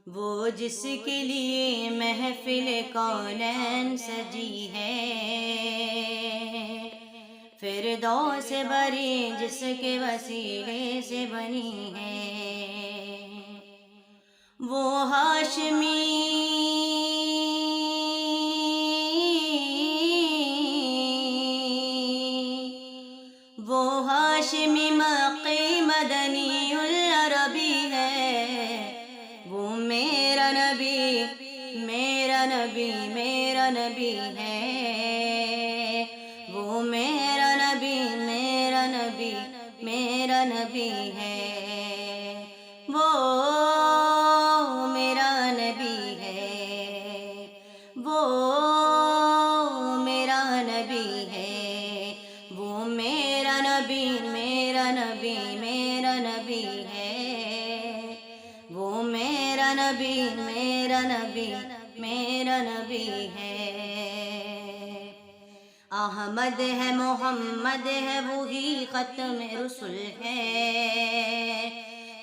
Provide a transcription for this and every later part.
وہ جس کے لیے محفل کونین سجی ہے، فردوس بری جس کے وسیلے سے بنی ہے، وہ ہاشمی مقی مدنی العربی ہے، وہ میرا نبی میرا نبی میرا نبی ہے، وہ میرا نبی میرا نبی میرا نبی ہے، وہ میرا نبی ہے، وہ میرا نبی ہے، وہ میرا نبی میرا نبی میرا نبی ہے، وہ میرا نبی میرا نبی میرا نبی ہے، احمد ہے محمد ہے وہی ختم رسل ہے،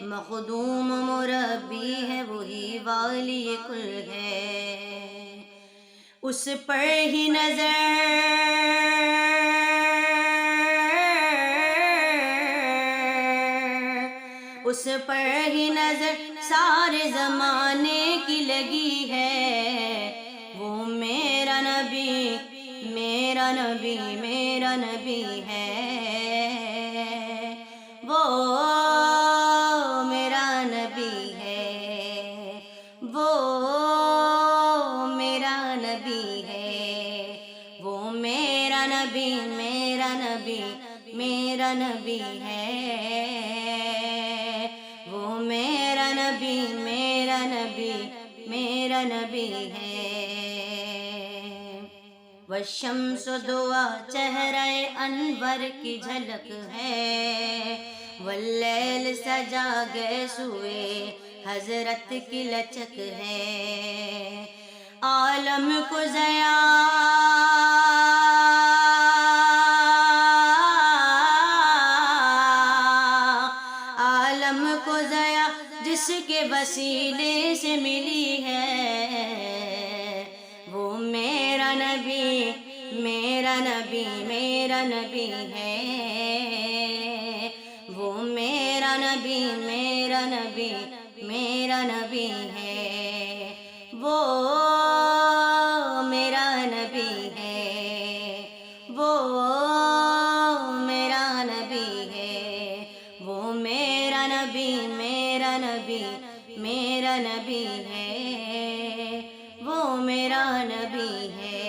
مخدوم مربی ہے وہی والی کل ہے، اس پر ہی اس پر ہی نظر سارے زمانے کی لگی ہے، وہ میرا نبی میرا نبی میرا نبی ہے، وہ میرا نبی ہے، وہ میرا نبی ہے، وہ میرا نبی میرا نبی میرا نبی ہے، وہ میرا نبی میرا نبی میرا نبی ہے، والشمس دعا چہرہ انور کی جھلک ہے، واللیل سجا گئے سوئے حضرت کی لچک ہے، عالم کو ضیا عالم کو ضیا جس کے وسیلے سے ملی ہے، وہ میرا نبی میرا نبی میرا نبی ہے، وہ میرا نبی میرا نبی میرا نبی ہے، وہ میرا نبی ہے، وہ میرا نبی ہے، وہ میرا نبی میرا نبی میرا نبی ہے، وہ میرا نبی ہے،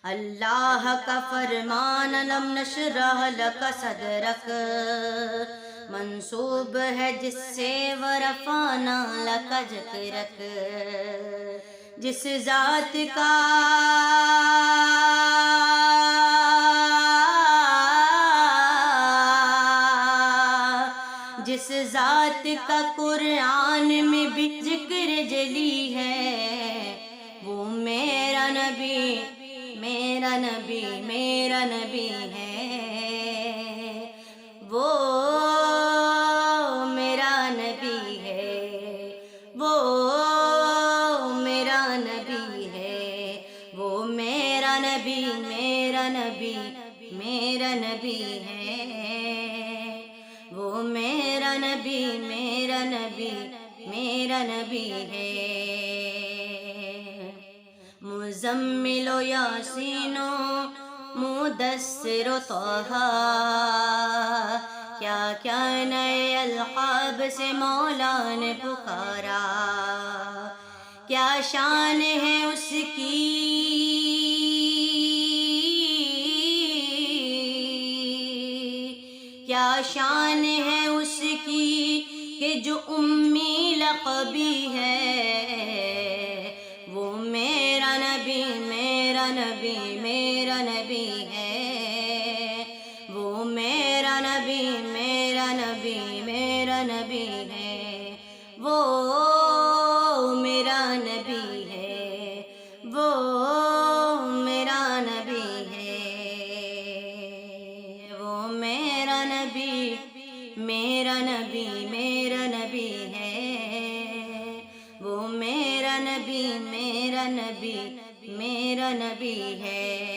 اللہ کا فرمان لم نشرح لک صدرک منسوب ہے جس سے ورفعنا لک ذکرک، جس ذات کا جس ذات کا قرآن میں بھی ذکر جلی ہے، وہ میرا نبی میرا نبی میرا نبی ہے، وہ میرا نبی ہے، وہ میرا نبی ہے، وہ میرا نبی میرا نبی میرا نبی ہے، وہ میرا نبی میرا نبی میرا نبی ہے، مزمل و یاسین و مدثر و طہ، کیا کیا نئے القاب سے مولا نے پکارا، کیا شان ہے اس کی کیا شان ہے اس کی کہ جو امی لقبی ہے، وہ میرا نبی میرا نبی میرا نبی ہے، وہ میرا نبی میرا نبی میرا نبی ہے، وہ میرا نبی ہے، وہ میرا نبی ہے، وہ میرا نبی میرا نبی میرا نبی ہے۔ نبی میرا نبی میرا نبی ہے۔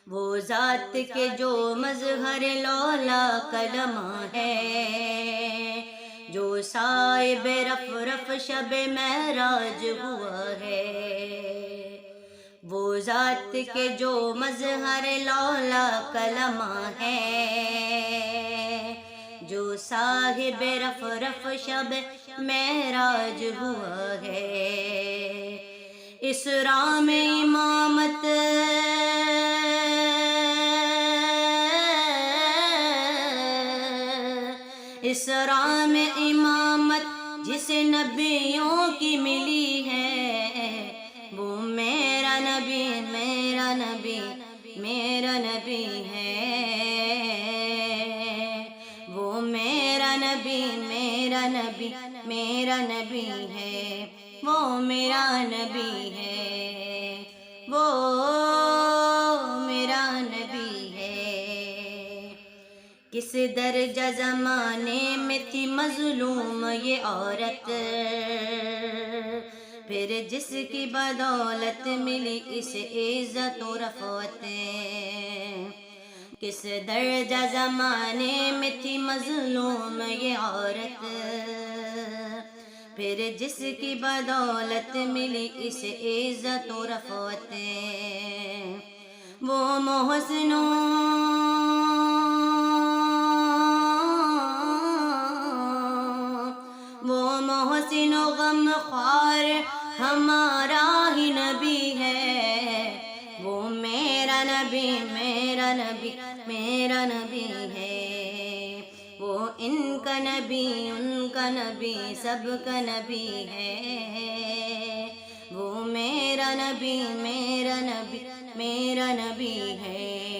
وہ ذات کے جو مظہر لولا کلمہ ہے، جو صاحب رف رف شب معراج ہوا ہے۔ وہ ذات کے جو مظہر لولا کلمہ ہے، جو صاحب رف رف شب معراج ہوا ہے۔ اسراء میں امامت اسراء میں امامت جس نبیوں کی ملی ہے، وہ میرا نبی میرا نبی میرا نبی ہے۔ وہ میرا نبی میرا نبی میرا نبی ہے۔ وہ میرا نبی ہے، وہ میرا نبی ہے۔ کس درجہ زمانے میں تھی مظلوم یہ عورت، پھر جس کی بدولت ملی اس عزت و رفعت۔ کس درجہ زمانے میں تھی مظلوم یہ عورت، پھر جس کی بدولت ملی اس عزت و رفعت۔ وہ محسنوں محسن و غم خوار ہمارا ہی نبی ہے۔ وہ میرا نبی میرا نبی میرا نبی ہے۔ وہ ان کا نبی ان کا نبی سب کا نبی ہے۔ وہ میرا نبی میرا نبی میرا نبی ہے۔